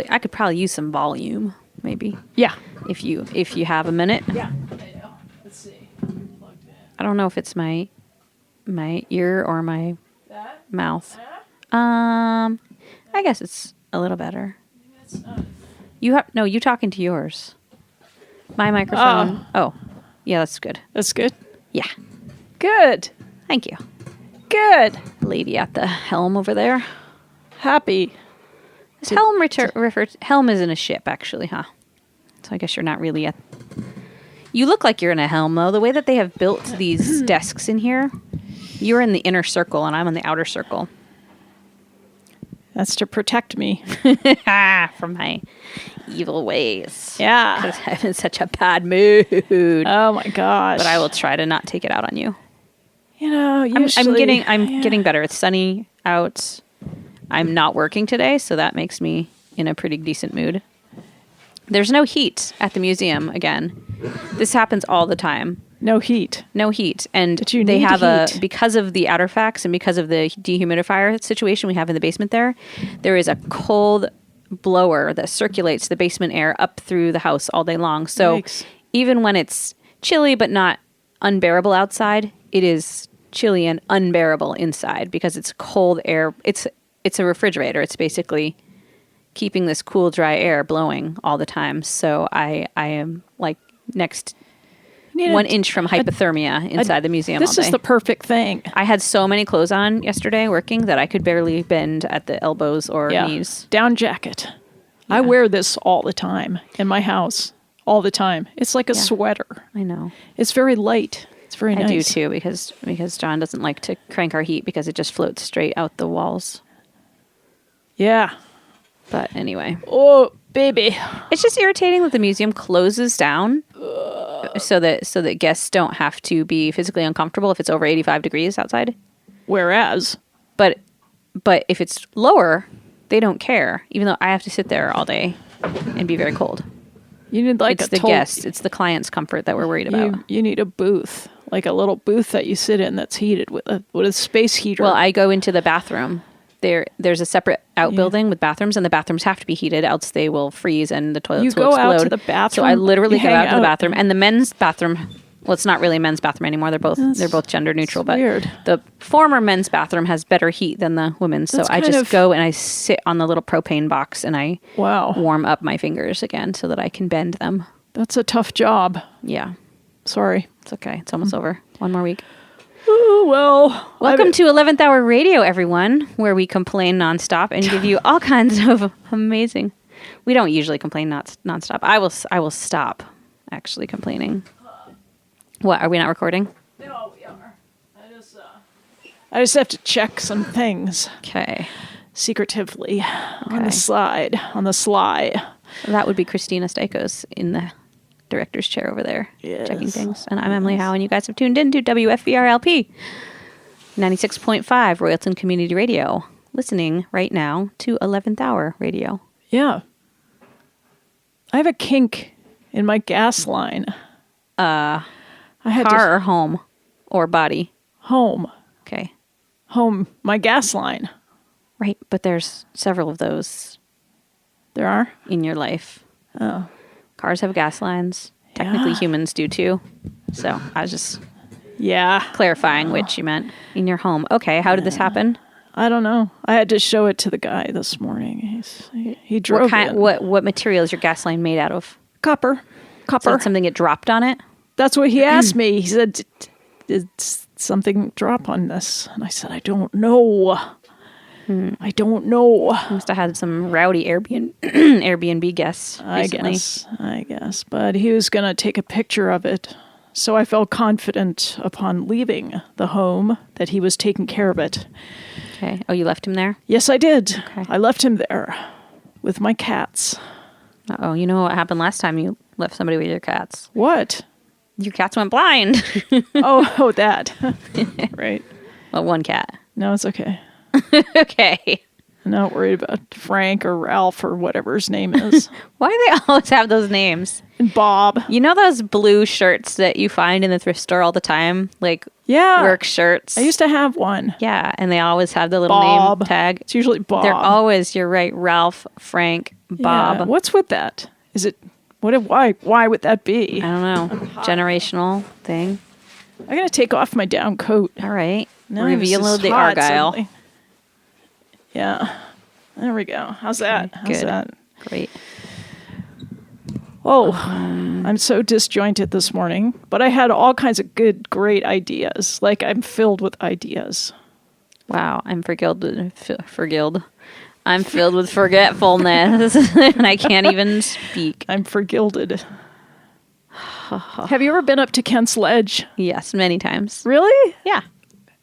I could probably use some volume, maybe. Yeah. If you have a minute. Yeah. I know. Let's see. I don't know if it's my ear or my mouth. I guess it's a little better. You talking to yours. My microphone. Oh. Yeah, that's good. That's good. Yeah. Good. Thank you. Good. Lady at the helm over there. Happy. Is helm helm isn't a ship, actually, huh? So I guess you're not really You look like you're in a helm, though. The way that they have built these desks in here, you're in the inner circle and I'm in the outer circle. That's to protect me. From my evil ways. Yeah. Because I'm in such a bad mood. Oh my gosh. But I will try to not take it out on you. You know, usually, I'm getting better. It's sunny out. I'm not working today, so that makes me in a pretty decent mood. There's no heat at the museum again. This happens all the time. No heat. No heat. And but you they need have heat. Because of the Outerfax and because of the dehumidifier situation we have in the basement there is a cold blower that circulates the basement air up through the house all day long. So Yikes. Even when it's chilly but not unbearable outside, it is chilly and unbearable inside because it's cold air. It's a refrigerator. It's basically keeping this cool, dry air blowing all the time. So I am like next 1 inch from hypothermia inside the museum all day. This is the perfect thing. I had so many clothes on yesterday working that I could barely bend at the elbows or knees. Down jacket. Yeah. I wear this all the time in my house. All the time. It's like a sweater. I know. It's very light. It's very nice. I do too because John doesn't like to crank our heat because it just floats straight out the walls. Yeah. But anyway. Oh, baby. It's just irritating that the museum closes down so that guests don't have to be physically uncomfortable if it's over 85 degrees outside. Whereas. But if it's lower, they don't care, even though I have to sit there all day and be very cold. You need it's the guests, it's the client's comfort that we're worried about. You need a booth, like a little booth that you sit in that's heated with a space heater. Well, I go into the bathroom. There's a separate outbuilding with bathrooms, and the bathrooms have to be heated, else they will freeze and the toilets will explode. You go out to the bathroom. So I literally go out to the bathroom, and the men's bathroom. Well, it's not really a men's bathroom anymore. They're both gender neutral, but weird. The former men's bathroom has better heat than the women's. So I just go and I sit on the little propane box and I warm up my fingers again so that I can bend them. That's a tough job. Yeah. Sorry. It's okay. It's almost over. 1 more week. Oh, well. Welcome to 11th Hour Radio, everyone, where we complain nonstop and give you all kinds of amazing... We don't usually complain nonstop. I will stop actually complaining. What, are we not recording? No, we are. I just have to check some things Okay. secretively on the sly. That would be Kristina Stykos in the director's chair over there, checking things. And I'm Emily Howe, and you guys have tuned in to WFVRLP 96.5 Royalton Community Radio, listening right now to 11th Hour Radio. Yeah. I have a kink in my gas line. I had Car or home or body? Home. Okay. Home. My gas line. Right, but there's several of those There are? in your life. Oh. Cars have gas lines. Technically, Yeah. humans do too. So I was just Yeah. clarifying which you meant in your home. Okay, how did this happen? I don't know. I had to show it to the guy this morning. He drove in. What material is your gas line made out of? Copper. So did something get dropped on it? That's what he asked me. He said, did something drop on this? And I said, I don't know. I don't know. Must have had some rowdy Airbnb guests recently. I guess. But he was going to take a picture of it. So I felt confident upon leaving the home that he was taking care of it. Okay. Oh, you left him there? Yes, I did. Okay. I left him there with my cats. Uh-oh. You know what happened last time you left somebody with your cats? What? Your cats went blind. Oh, that. Right. Well, one cat. No, it's okay. Okay. I'm not worried about Frank or Ralph or whatever his name is. Why do they always have those names? And Bob. You know those blue shirts that you find in the thrift store all the time? Like Yeah. work shirts? I used to have one. Yeah, and they always have the little Bob. name tag. It's usually Bob. They're always, you're right, Ralph, Frank, Bob. Yeah. What's with that? Is it, why would that be? I don't know. Generational thing. I'm going to take off my down coat. All right. Now Reveal this is the hot Argyle. suddenly. Yeah. There we go. How's that? How's Good. that? Great. Oh, I'm so disjointed this morning, but I had all kinds of good, great ideas. Like I'm filled with ideas. Wow, I'm I'm filled with forgetfulness, and I can't even speak. I'm forgilded. Have you ever been up to Kent's Ledge? Yes, many times. Really? Yeah,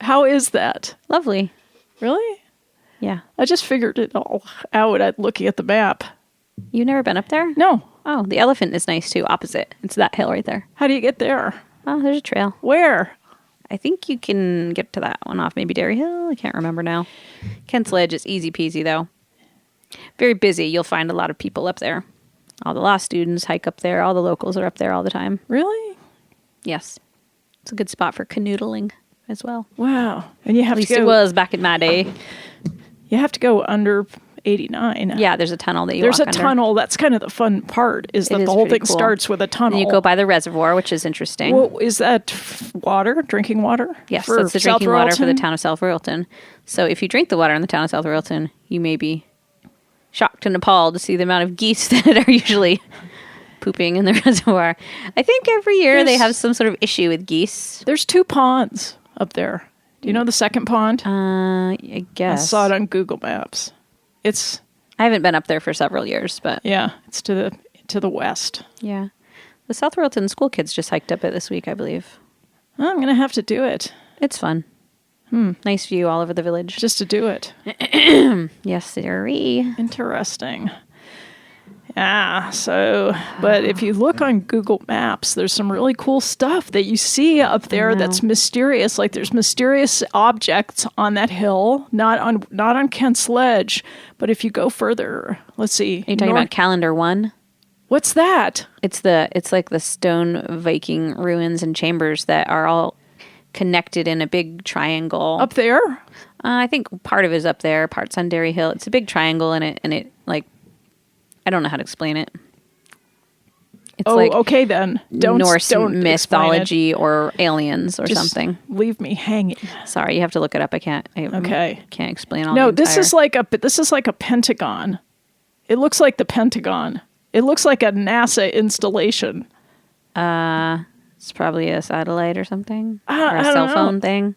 How is that? lovely. Really? Yeah. I just figured it all out at looking at the map. You've never been up there? No. Oh, the elephant is nice too, opposite. It's that hill right there. How do you get there? Oh, there's a trail. Where? I think you can get to that one off maybe Dairy Hill. I can't remember now. Kent's Ledge is easy peasy though. Very busy. You'll find a lot of people up there. All the law students hike up there. All the locals are up there all the time. Really? Yes. It's a good spot for canoodling as well. Wow. And you have At least to go. it was back in my day. You have to go under 89. Yeah, there's a tunnel that you There's walk a under. tunnel. That's kind of the fun part, is that is the whole pretty thing cool. starts with a tunnel. And you go by the reservoir, which is interesting. Well, is that water? Drinking water? Yes, for that's the South drinking water for the Royalton? town of South Royalton. So if you drink the water in the town of South Royalton, you may be shocked and appalled to see the amount of geese that are usually pooping in the reservoir. I think every year they have some sort of issue with geese. There's 2 ponds up there. Do you know the second pond? I I guess. saw it on Google Maps. It's I haven't been up there for several years, but it's to the west. yeah. The South Royalton school kids just hiked up it this week, I believe. Well, I'm gonna have to do it It's fun. Nice view all over the village. just to do it. Yes, sirree. Interesting. Yeah, so, but if you look on Google Maps, there's some really cool stuff that you see up there that's mysterious. Like there's mysterious objects on that hill, not on Kent's Ledge, but if you go further, let's see. Are you talking about Calendar 1? What's that? It's like the stone Viking ruins and chambers that are all connected in a big triangle. Up there? I think part of it is up there, part's on Dairy Hill. It's a big triangle and it like I don't know how to explain it. It's Okay then. Norse don't mythology or aliens or Just something. Leave me hanging. Sorry, you have to look it up. I can't explain all. No, the this is like a pentagon. It looks like the Pentagon. It looks like a NASA installation. It's probably a satellite or something, or I a don't cell know. phone thing.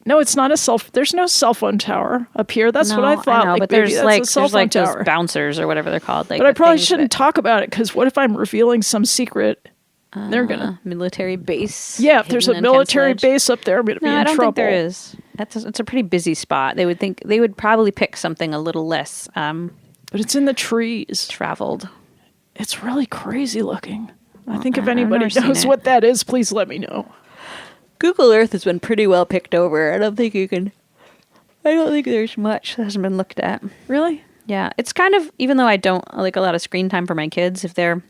No, it's not there's no cell phone tower up here. That's what I No, thought. know, Like, but maybe there's that's like a cell there's phone like those tower. bouncers or whatever they're called. Like, But I the probably things shouldn't talk about it because what if I'm revealing some secret? They're gonna. military base. Yeah, if there's a hidden in Kent's military Ledge. base up there, I'm gonna be No, in I don't trouble. think there is. It's a pretty busy spot. They would probably pick something a little less But it's in the trees. traveled. It's really crazy looking. I think if I've anybody never seen knows it. what that is, please let me know. Google Earth has been pretty well picked over. I don't think there's much that hasn't been looked at. Really? Yeah, it's kind of, even though I don't like a lot of screen time for my kids, if they're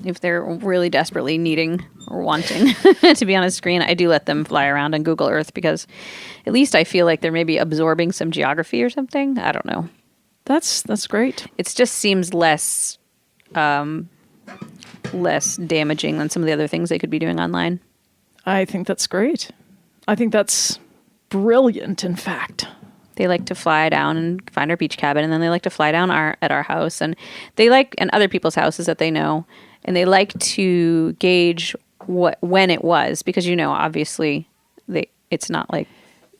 really desperately needing or wanting to be on a screen, I do let them fly around on Google Earth because at least I feel like they're maybe absorbing some geography or something. I don't know. That's great. It just seems less damaging than some of the other things they could be doing online. I think that's great. I think that's brilliant, in fact. They like to fly down and find our beach cabin, and then they like to fly down at our house, and and other people's houses that they know, and they like to gauge when it was, because obviously it's not like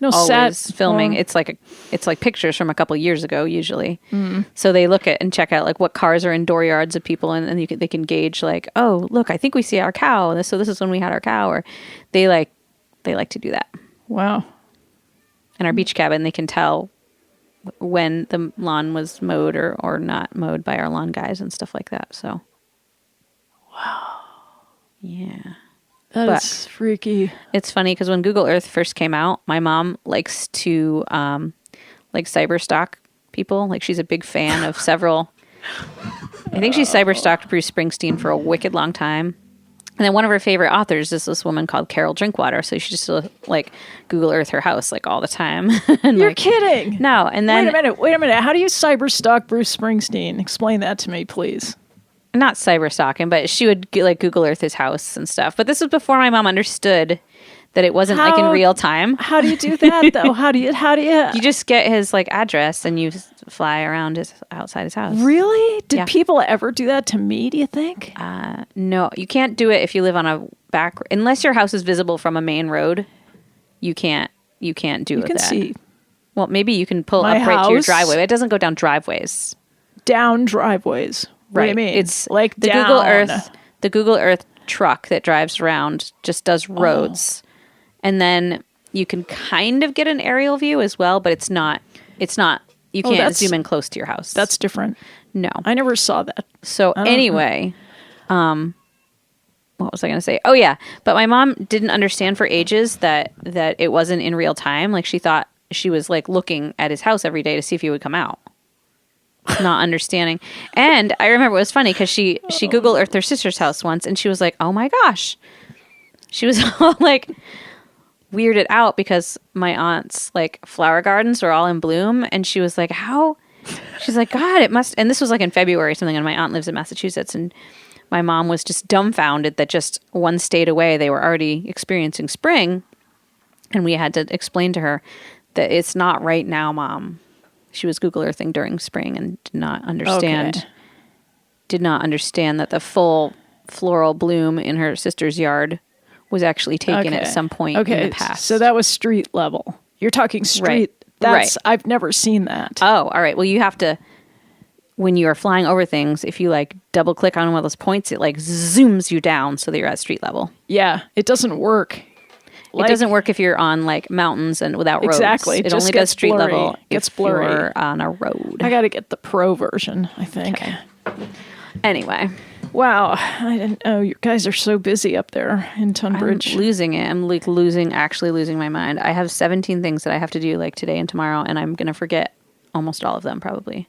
always filming. It's like pictures from a couple years ago usually. So they look at and check out like what cars are in dooryards of people, and they can gauge like, oh look, I think we see our cow, so this is when we had our cow, or they like to do that. Wow. In our beach cabin, they can tell when the lawn was mowed or not mowed by our lawn guys and stuff like that. So, wow, yeah, that's freaky. It's funny because when Google Earth first came out, my mom likes to like cyber-stalk people. Like she's a big fan of several. I think she cyber-stalked Bruce Springsteen for a wicked long time. And then one of her favorite authors is this woman called Carol Drinkwater. So she just like Google Earth her house like all the time. And You're kidding. No. And then wait a minute. How do you cyber-stalk Bruce Springsteen? Explain that to me, please. Not cyber-stalking, but she would like Google Earth his house and stuff. But this was before my mom understood that it wasn't like in real time. How do you do that though? How do you? You just get his like address and you fly around outside his house. Really? Did people ever do that to me, do you think? No, you can't do it if you live on a back, unless your house is visible from a main road. You can't do it. You can see. Well, maybe you can pull up right to your driveway. But it doesn't go down driveways. Down driveways. What do you mean? It's like the down. Google Earth truck that drives around just does roads. And then you can kind of get an aerial view as well, but it's not, you can't zoom in close to your house. That's different. No. I never saw that. So anyway, what was I going to say? Oh yeah. But my mom didn't understand for ages that it wasn't in real time. Like she thought she was like looking at his house every day to see if he would come out. Not understanding. And I remember it was funny because she Google Earthed her sister's house once and she was like, oh my gosh. She was all like weirded out because my aunt's like flower gardens are all in bloom, and she was like, how? She's like, God, it must. And this was like in February or something, and my aunt lives in Massachusetts, and my mom was just dumbfounded that just one state away they were already experiencing spring, and we had to explain to her that it's not right now, Mom. She was Google Earthing during spring and did not understand. Okay. Did not understand that the full floral bloom in her sister's yard was actually taken at some point in the past. So that was street level. You're talking street. Right. I've never seen that. Oh, all right. Well, you have to, when you are flying over things, if you like double click on one of those points, it like zooms you down so that you're at street level. Yeah. It doesn't work. It doesn't work if you're on like mountains and without roads. Exactly. It only does street level. It gets blurry. You're on a road. I got to get the pro version, I think. Okay. Anyway. Wow, I didn't know you guys are so busy up there in Tunbridge. I'm losing it. I'm like actually losing my mind. I have 17 things that I have to do like today and tomorrow, and I'm going to forget almost all of them probably.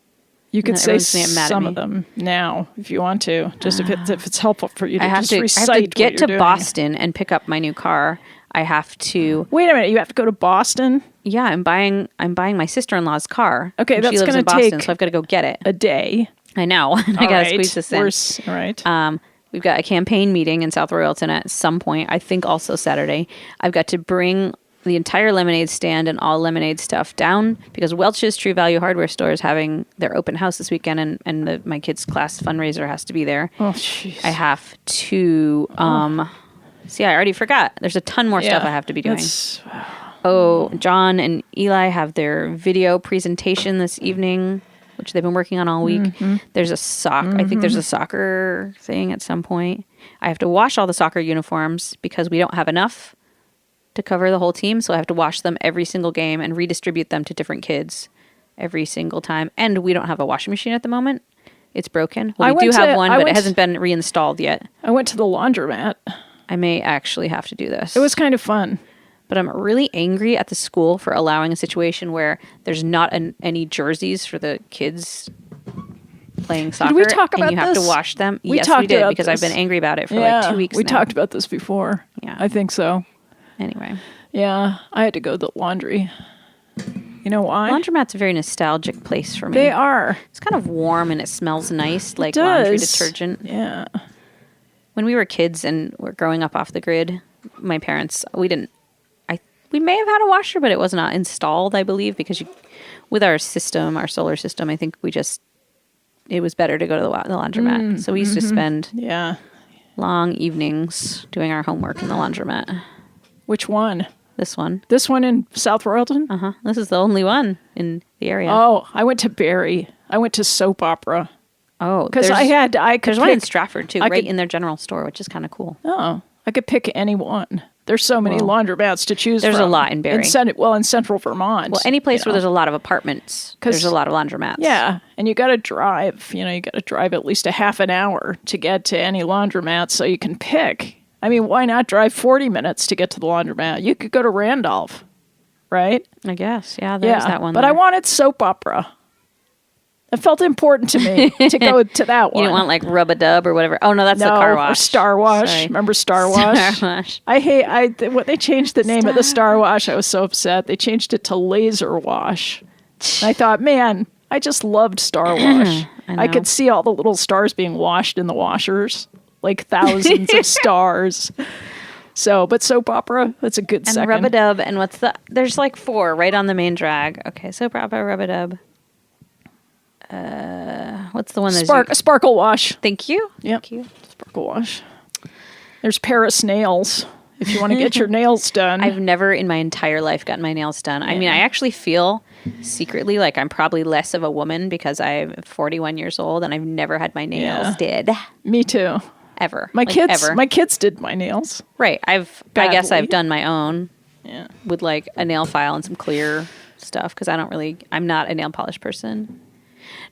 You could say some of them now if you want to, just if it's helpful for you to recite. I have to get to Boston and pick up my new car. I have to. Wait a minute, you have to go to Boston? Yeah, I'm buying my sister-in-law's car. Okay, that's going to take so I've got to go get it. A day. I know. I got to squeeze this in. All right. We've got a campaign meeting in South Royalton at some point. I think also Saturday. I've got to bring the entire lemonade stand and all lemonade stuff down because Welch's True Value Hardware store is having their open house this weekend, and my kids' class fundraiser has to be there. Oh, jeez. I have to. See, I already forgot. There's a ton more stuff I have to be doing. Oh, John and Eli have their video presentation this evening, which they've been working on all week. Mm-hmm. There's a I think there's a soccer thing at some point. I have to wash all the soccer uniforms because we don't have enough to cover the whole team, so I have to wash them every single game and redistribute them to different kids every single time. And we don't have a washing machine at the moment. It's broken. Well, we do have one, but it hasn't been reinstalled yet. I went to the laundromat. I may actually have to do this. It was kind of fun. But I'm really angry at the school for allowing a situation where there's not any jerseys for the kids playing soccer. Did we talk about and you have to wash them. Yes, we did, because I've been angry about it for like 2 weeks now. We talked about this before. Yeah. I think so. Anyway. Yeah, I had to go to the laundry. You know why? Laundromat's a very nostalgic place for me. They are. It's kind of warm and it smells nice, like laundry detergent. Yeah. When we were kids and were growing up off the grid, my parents, we may have had a washer, but it was not installed, I believe, because with our system, our solar system, I think it was better to go to the laundromat. So we used to spend long evenings doing our homework in the laundromat. Which one? This one. This one in South Royalton? Uh-huh. This is the only one in the area. Oh, I went to Barrie. I went to Soap Opera. Oh, because there's one in Stratford too, in their general store, which is kind of cool. Oh, I could pick any one. There's so many laundromats to choose from. There's a lot in Barrie. In Central Vermont. Well, any place where there's a lot of apartments, there's a lot of laundromats. Yeah, and you got to drive. You got to drive at least a half an hour to get to any laundromat so you can pick. I mean, why not drive 40 minutes to get to the laundromat? You could go to Randolph, right? I guess. Yeah, there's that one. But I wanted Soap Opera. It felt important to me to go to that one. You didn't want like Rub-a-Dub or whatever. Oh no, that's the car wash. Or Starwash. Sorry. Remember Starwash? Starwash. When they changed the name of the Starwash, I was so upset. They changed it to Laser Wash. And I thought, man, I just loved Starwash. I could see all the little stars being washed in the washers, like thousands of stars. So, but Soap Opera, that's a good second. And Rub-a-Dub, and there's like 4 right on the main drag. Okay, Soap Opera, Rub-a-Dub. What's the one that's Sparkle Wash? Thank you. Yep. Thank you. Sparkle Wash. There's Paris Nails if you want to get your nails done. I've never in my entire life gotten my nails done. Yeah. I mean, I actually feel secretly like I'm probably less of a woman because I'm 41 years old and I've never had my nails did. Me too. Ever. My kids did my nails. Right. I guess I've done my own. Yeah. With like a nail file and some clear stuff because I'm not a nail polish person.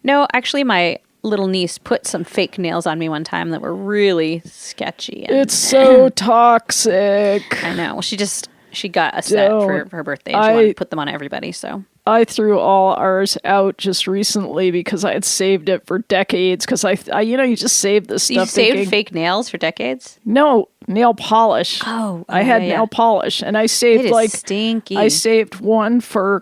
No, actually, my little niece put some fake nails on me one time that were really sketchy. It's so toxic. I know. Well, she got a set for her birthday and she wanted to put them on everybody, so. I threw all ours out just recently because I had saved it for decades. Because you just save this stuff. You saved fake nails for decades? No, nail polish. Oh, I had nail polish, and I saved stinky. I saved one for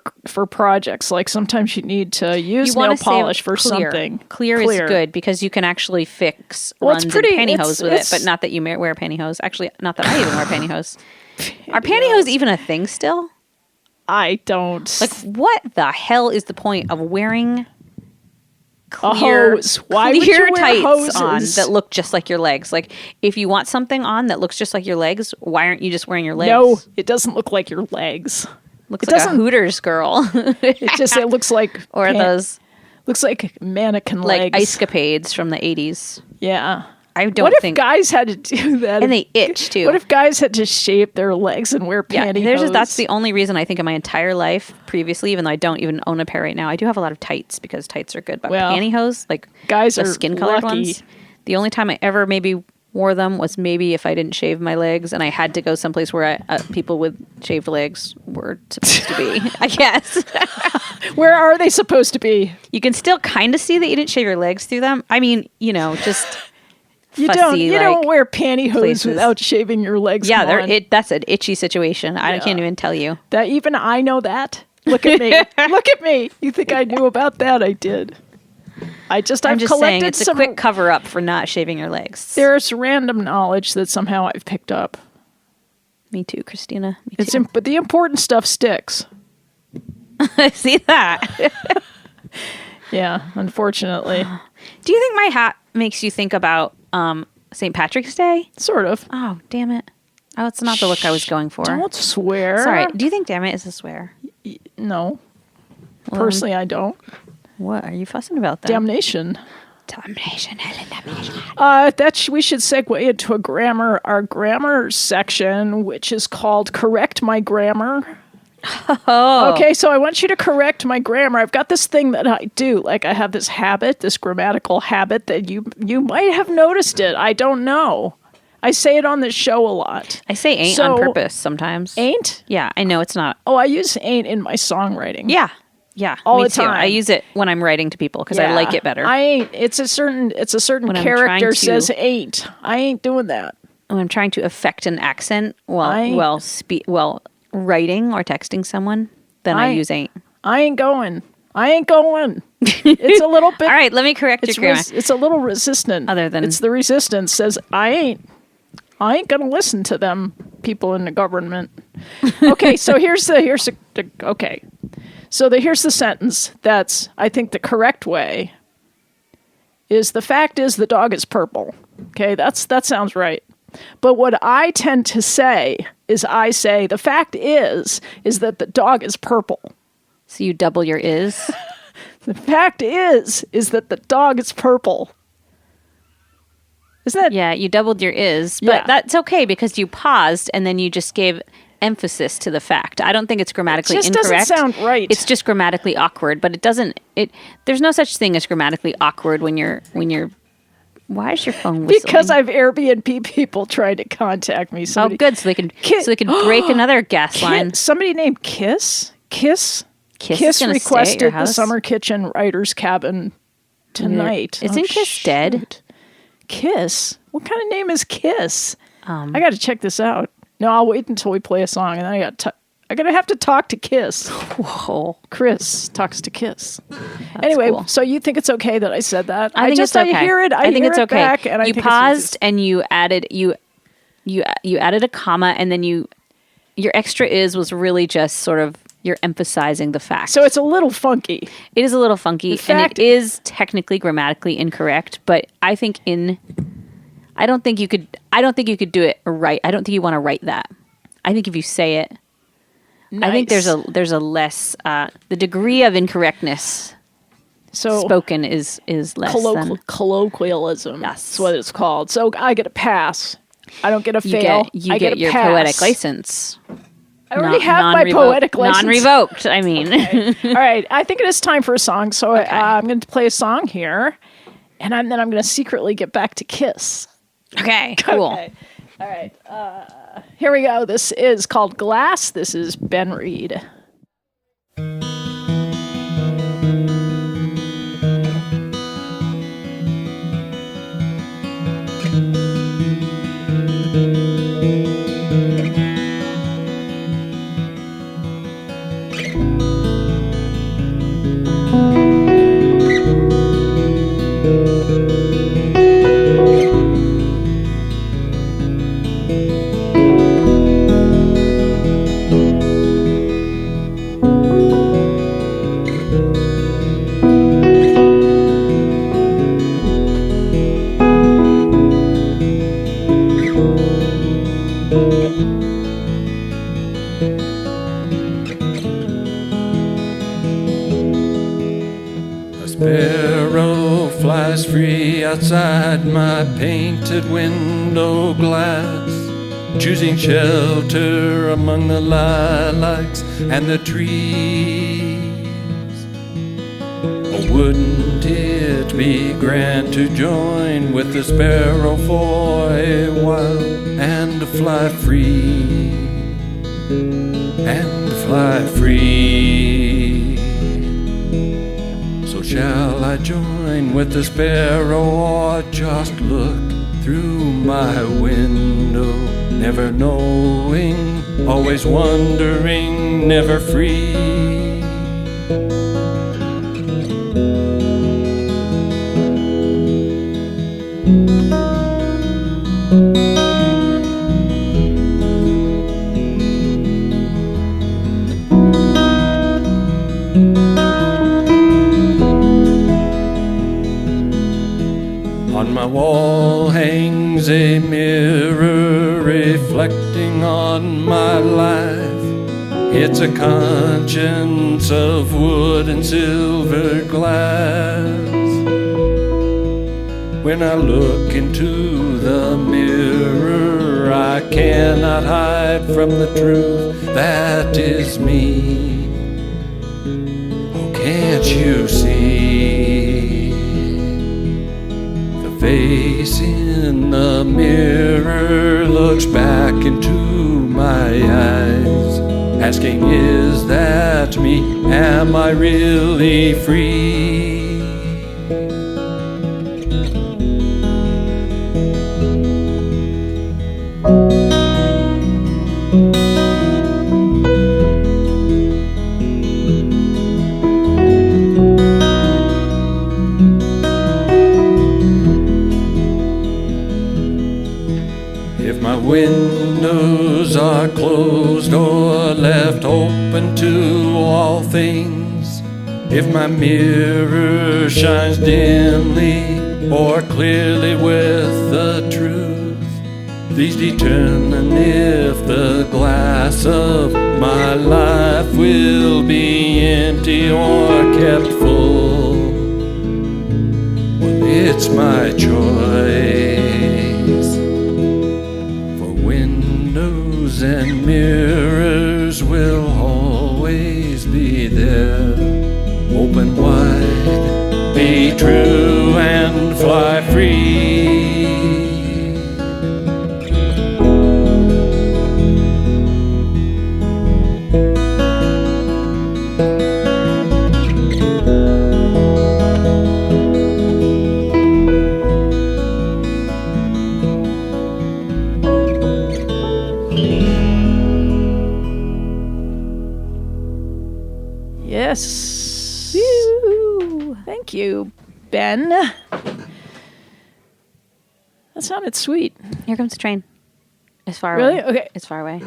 projects. Like sometimes you need to use nail polish for something. Clear is good because you can actually fix runs and pantyhose with it. But not that you wear pantyhose. Actually, not that I even wear pantyhose. Are pantyhose even a thing still? I don't. Like, what the hell is the point of wearing a hose? Why would you wear tights hoses on that look just like your legs? Like, if you want something on that looks just like your legs, why aren't you just wearing your legs? No, it doesn't look like your legs. Looks like a Hooters girl. It looks like those. Looks like mannequin legs. Like Icecapades from the 80s. Yeah. I don't What think if guys had to do that? And they itch too. What if guys had to shave their legs and wear pantyhose? That's the only reason I think in my entire life previously, even though I don't even own a pair right now, I do have a lot of tights because tights are good. But pantyhose, like guys the are skin colored ones, the only time I ever maybe wore them was maybe if I didn't shave my legs and I had to go someplace where people with shaved legs were supposed to be, I guess. Where are they supposed to be? You can still kind of see that you didn't shave your legs through them. I mean, just... You don't wear pantyhose without shaving your legs. Yeah, that's an itchy situation. I can't even tell you. That even I know that. Look at me. Look at me. You think I knew about that? I did. I'm just saying it's a quick cover up for not shaving your legs. There's random knowledge that somehow I've picked up. Me too, Kristina. Me too. But the important stuff sticks. I see that. Yeah, unfortunately. Do you think my hat makes you think about St. Patrick's Day? Sort of. Oh, damn it. Oh, it's not the look I was going for. Don't swear. Sorry. Do you think damn it is a swear? No. Personally, I don't. What are you fussing about then? Damnation. Domination. We should segue into our grammar section, which is called Correct My Grammar. Oh. Okay, so I want you to correct my grammar. I've got this thing that I do. Like, I have this habit, this grammatical habit that you might have noticed it. I don't know. I say it on this show a lot. I say ain't on purpose sometimes. Ain't? Yeah, I know it's not. Oh, I use ain't in my songwriting. Yeah. All me the too. time. I use it when I'm writing to people because I like it better. I ain't. It's a certain When I'm character trying to- says ain't. I ain't doing that. When I'm trying to affect an accent while writing or texting someone, then I use ain't. I ain't going. It's a little bit. All right, let me correct your grammar. It's a little resistant. It's the resistance says I ain't gonna listen to them people in the government. Okay, so here's the sentence that's, I think, the correct way is the fact is the dog is purple. Okay, that sounds right. But what I tend to say is I say the fact is that the dog is purple. So you double your is? The fact is that the dog is purple. Is that? Yeah, you doubled your is, but that's okay because you paused and then you just gave emphasis to the fact. I don't think it's grammatically incorrect. It just doesn't sound right. It's just grammatically awkward, but there's no such thing as grammatically awkward when you're why is your phone whistling? Because I've Airbnb people trying to contact me. Oh, good. So they can break another gas line. Somebody named Kiss requested the summer kitchen writer's cabin tonight. Isn't Kiss dead? Kiss? What kind of name is Kiss? I got to check this out. No, I'll wait until we play a song, and then I'm gonna have to talk to Kiss. Whoa. Chris talks to Kiss. That's anyway, cool. So you think it's okay that I said that? I think it's okay. I hear it. I think it's okay. Back, and you paused and you added you added a comma, and then your extra was really just sort of you're emphasizing the fact. So it's a little funky. It is a little funky, and it is technically grammatically incorrect. But I think I don't think you could do it right. I don't think you want to write that. I think if you say it, nice. I think there's a less the degree of incorrectness spoken is less colloquialism. Yes. That's what it's called. So I get a pass. I don't get a fail. You I get your pass. Poetic license. I already have my poetic license. Non-revoked, I mean. Okay. All right. I think it is time for a song. So I'm going to play a song here. And then I'm going to secretly get back to Kiss. Okay, cool. Okay. All right. Here we go. This is called Glass. This is Ben Reed. Free outside my painted window glass, choosing shelter among the lilacs and the trees. Oh, wouldn't it be grand to join with the sparrow for a while and fly free, and fly free? So shall I join with the sparrow or just look through my window, never knowing, always wondering, never free? On my wall hangs a mirror reflecting on my life. It's a conscience of wood and silver glass. When I look into the mirror, I cannot hide from the truth. That is me. Oh, can't you see? The face in the mirror looks back into my eyes, asking, is that me? Am I really free? If my windows are closed or left open to all things, if my mirror shines dimly or clearly with the truth, these determine if the glass of my life will be empty or kept full. Well, it's my choice. For windows and mirrors will always be there, open wide, be true and fly free. Yes. Woo. Thank you, Ben. That sounded sweet. Here comes the train. It's far Really? away. Okay. It's far away.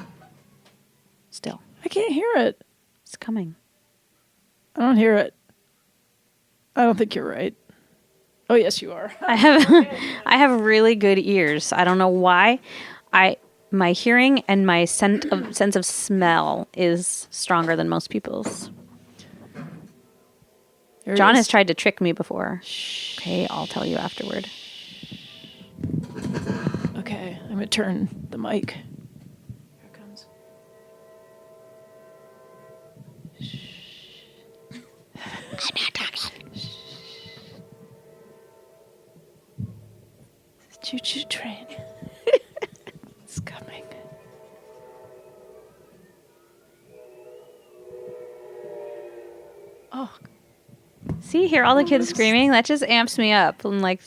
Still. I can't hear it. It's coming. I don't hear it. I don't think you're right. Oh, yes, you are. I have really good ears. I don't know why. My hearing and my sense of smell is stronger than most people's. There it John is. has tried to trick me before. Okay, I'll tell you afterward. Okay, I'm going to turn the mic. Here it comes. I'm not talking. Choo-choo train. It's coming. Oh, See, hear all the kids screaming? That just amps me up. I'm like,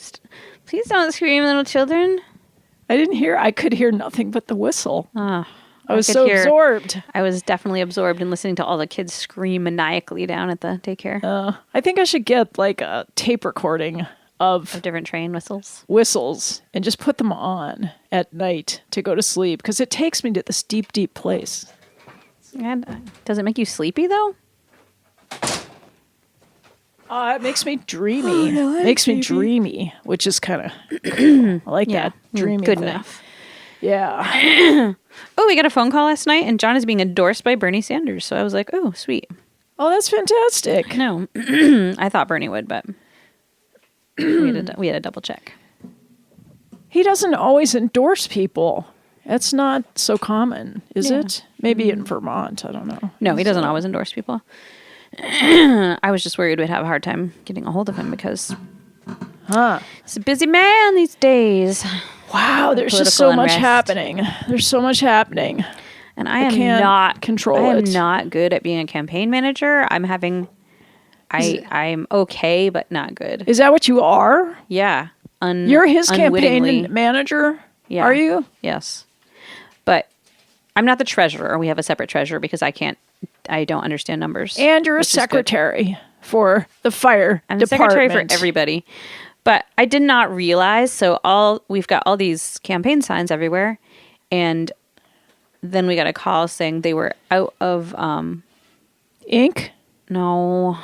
please don't scream, little children. I could hear nothing but the whistle. Oh, I was could so hear- absorbed. I was definitely absorbed in listening to all the kids scream maniacally down at the daycare I think I should get like a tape recording of of different train whistles. whistles and just put them on at night to go to sleep because it takes me to this deep, deep place. And does it make you sleepy though? It makes me dreamy. Makes me dreamy, which is kind of I like that dreamy. Good thing. enough. Yeah. Oh, we got a phone call last night, and John is being endorsed by Bernie Sanders. So I was like, oh, sweet. Oh, that's fantastic. No, I thought Bernie would, but we had to double check. He doesn't always endorse people. That's not so common, is Yeah. it? Maybe in Vermont. I don't know. No, he doesn't always endorse people. I was just worried we'd have a hard time getting a hold of him because he's a busy man these days. Wow, there's just so Political much unrest. happening. There's so much happening. And I am can't not control I am it. not good at being a campaign manager. I'm okay, but not good. Is that what you are? Yeah. You're his unwittingly. campaign manager? Yeah. Are you? Yes. But I'm not the treasurer. We have a separate treasurer because I don't understand numbers. And you're a which is good. secretary for the fire I'm the department. secretary for everybody. But I did not realize, we've got all these campaign signs everywhere, and then we got a call saying they were out of Ink? no,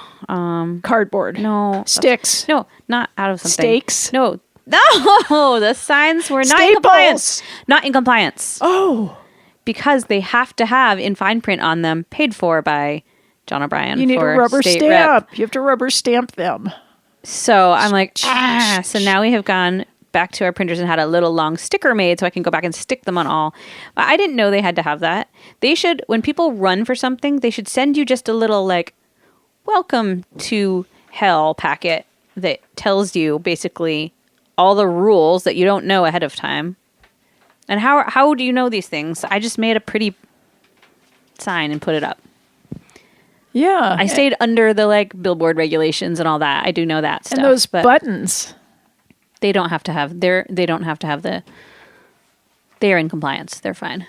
Cardboard? no, Sticks? no, not out of something. Steaks? No, the signs were not in Staples. compliance. Not in compliance Oh, because they have to have in fine print on them, paid for by John O'Brien. you need a for rubber state stamp. rep. You have to rubber stamp them. So I'm like, so now we have gone back to our printers and had a little long sticker made so I can go back and stick them on all. But I didn't know they had to have that. They should, when people run for something, they should send you just a little like, welcome to hell packet that tells you basically all the rules that you don't know ahead of time. And how do you know these things? I just made a pretty sign and put it up. Yeah. I stayed under the like billboard regulations and all that. I do know that stuff. And those buttons. They don't have to have they're in compliance. They're fine.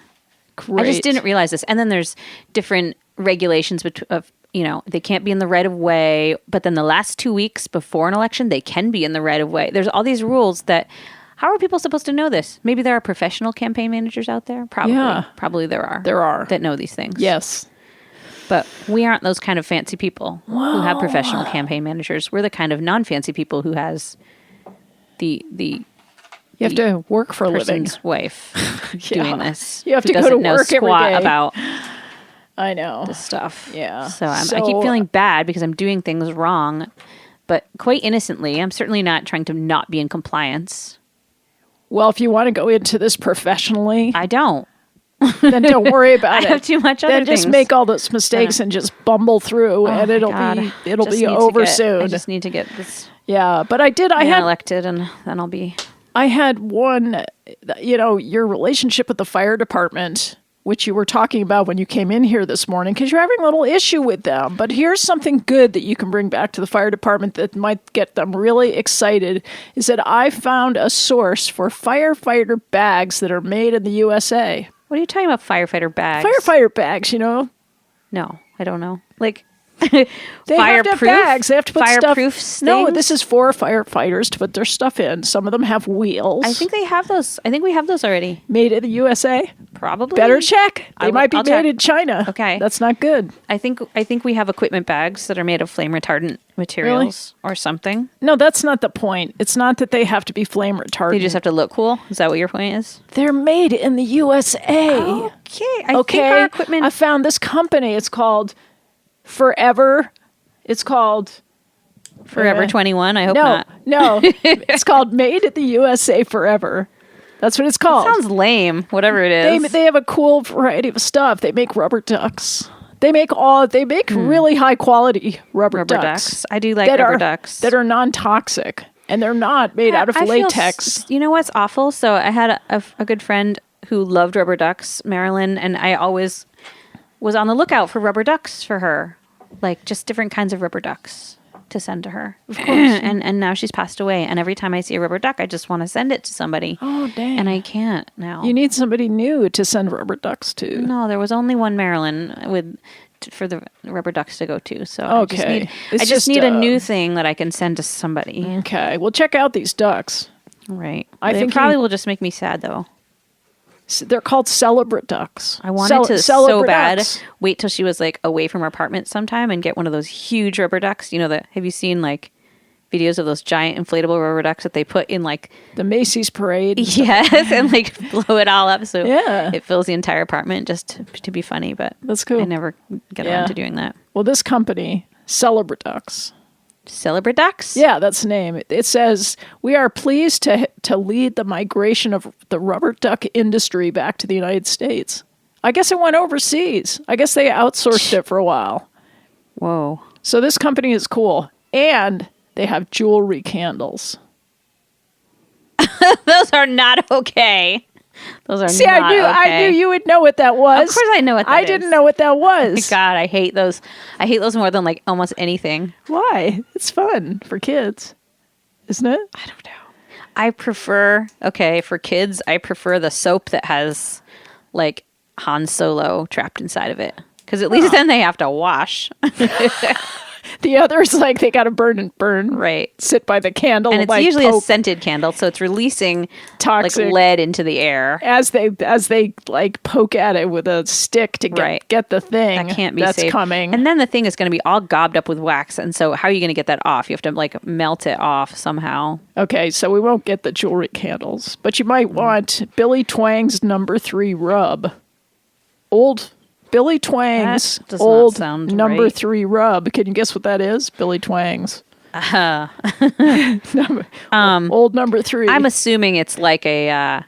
Great. I just didn't realize this. And then there's different regulations of they can't be in the right of way, but then the last 2 weeks before an election, they can be in the right of way. There's all these rules that, how are people supposed to know this? Maybe there are professional campaign managers out there. Probably. Yeah. Probably there are. There are. That know these things. Yes. But we aren't those kind of fancy people who have professional campaign managers. We're the kind of non-fancy people who has you have to work for a living. Person's wife doing this. You have who to go to doesn't know work every squat day. about I know. this stuff. Yeah. So I keep feeling bad because I'm doing things wrong, but quite innocently. I'm certainly not trying to not be in compliance. Well, if you want to go into this professionally, I don't. then don't worry about it. I have too much other Then just things. make all those mistakes and just bumble through, and it'll be over soon. I just need to get this Yeah, but I had elected, and then I'll be. I had one, your relationship with the fire department, which you were talking about when you came in here this morning, because you're having a little issue with them. But here's something good that you can bring back to the fire department that might get them really excited, is that I found a source for firefighter bags that are made in the USA. What are you talking about, firefighter bags? Firefighter bags, No, I don't know. Like, they have to have fireproof bags. They have to put fireproof stuff. No, things? this is for firefighters to put their stuff in. Some of them have wheels. I think they have those. I think we have those already. Made in the USA. Probably. Better check. They might be made in China. Okay, that's not good. I think we have equipment bags that are made of flame retardant materials or something. No, that's not the point. It's not that they have to be flame retardant. They just have to look cool. Is that what your point is? They're made in the USA. Okay. I think our equipment. I found this company. It's called Forever. It's called Forever 21. I hope not. No, it's called Made at the USA Forever. That's what it's called. Sounds lame. Whatever it is. They have a cool variety of stuff. They make rubber ducks. They make really high quality rubber ducks. I do like rubber ducks that are non-toxic, and they're not made out of latex. You know what's awful? So I had a good friend who loved rubber ducks, Marilyn, and I always was on the lookout for rubber ducks for her, like just different kinds of rubber ducks to send to her. Of course. and now she's passed away, and every time I see a rubber duck, I just want to send it to somebody. Oh, dang. And I can't now. You need somebody new to send rubber ducks to. No, there was only one Marilyn for the rubber ducks to go to. So okay. I just need a new thing that I can send to somebody. Okay. Well, check out these ducks. Right. I think probably will just make me sad, though. They're called celebrate ducks. I wanted to so bad wait till she was like away from her apartment sometime and get one of those huge rubber ducks. Have you seen like videos of those giant inflatable rubber ducks that they put in like the Macy's parade? Yes, and like blow it all up so yeah. it fills the entire apartment just to be funny. But that's cool. I never get around to doing that. Well, this company, Celebrate Ducks. Celebrate Ducks? Yeah, that's the name. It says, we are pleased to lead the migration of the rubber duck industry back to the United States. I guess it went overseas. I guess they outsourced it for a while. Whoa. So this company is cool. And they have jewelry candles. Those are not okay. Those are See, not okay. I knew you would know what that was. Of course I know what that is. I didn't know what that was. God, I hate those. I hate those more than like almost anything. Why? It's fun for kids, isn't it? I don't know. I prefer, for kids, I prefer the soap that has like Han Solo trapped inside of it. Because at least then they have to wash. The others, like, they got to burn. Right. Sit by the candle. And it's usually a scented candle, so it's releasing toxic like lead into the air. As they like poke at it with a stick to get the thing that can't be that's safe. Coming. And then the thing is going to be all gobbed up with wax. And so how are you going to get that off? You have to like melt it off somehow. Okay, so we won't get the jewelry candles. But you might want Billy Twangs No. 3 Rub. Old Billy Twangs old No. 3 rub. Can you guess what that is? Billy Twangs. Old number 3. I'm assuming it's like a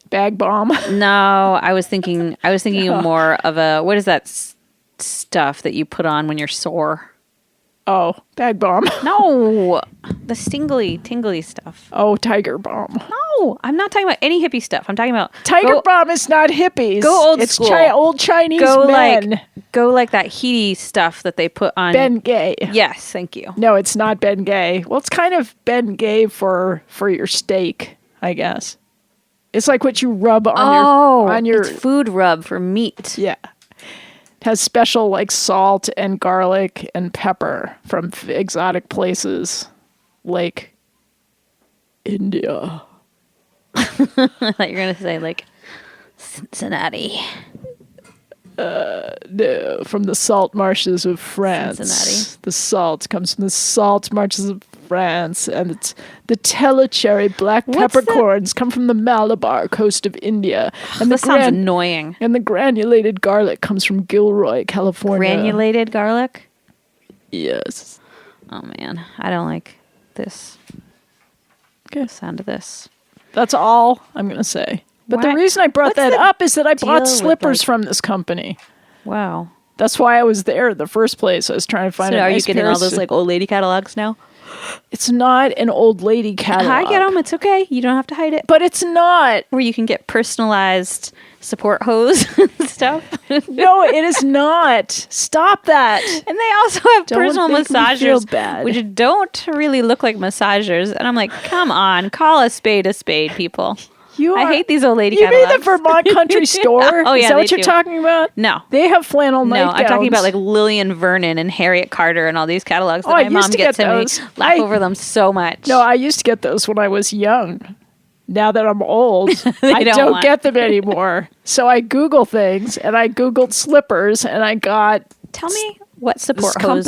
bag bomb. No, I was thinking of more of a, what is that stuff that you put on when you're sore? Oh, bag bomb. No, the tingly stuff. Oh, tiger bomb. No, I'm not talking about any hippie stuff. I'm talking about tiger bomb is not hippies. Go old school. It's old Chinese men. Go like that heaty stuff that they put on. Bengay. Yes, thank you. No, it's not Bengay. Well, it's kind of Bengay for your steak, I guess. It's like what you rub on your it's food rub for meat. Yeah. It has special like salt and garlic and pepper from exotic places like India. I thought you were going to say like Cincinnati. No, from the salt marshes of France. Cincinnati. The salt comes from the salt marshes of France, and it's the telecherry black peppercorns come from the Malabar coast of India. And that sounds annoying. And the granulated garlic comes from Gilroy, California. Granulated garlic? Yes. Oh man, I don't like this. Okay. The sound of this. That's all I'm going to say. But the reason I brought that up is that I bought slippers from this company. Wow. That's why I was there in the first place. I was trying to find a nice are you getting all those like old lady catalogs now? It's not an old lady catalog. I get them. It's okay. You don't have to hide it. But it's not. Where you can get personalized support hose and stuff. No, it is not. Stop that. And they also have personal massagers, which don't really look like massagers. And I'm like, come on, call a spade, people. I hate these old lady catalogs. You mean the Vermont Country Store? Oh, yeah, is that what you're talking about? No. They have flannel nightgowns. No, I'm talking about like Lillian Vernon and Harriet Carter and all these catalogs that my mom gets to me. Laugh over them so much. No, I used to get those when I was young. Now that I'm old, I don't get them anymore. So I Google things, and I Googled slippers, and I got... Tell me what support hose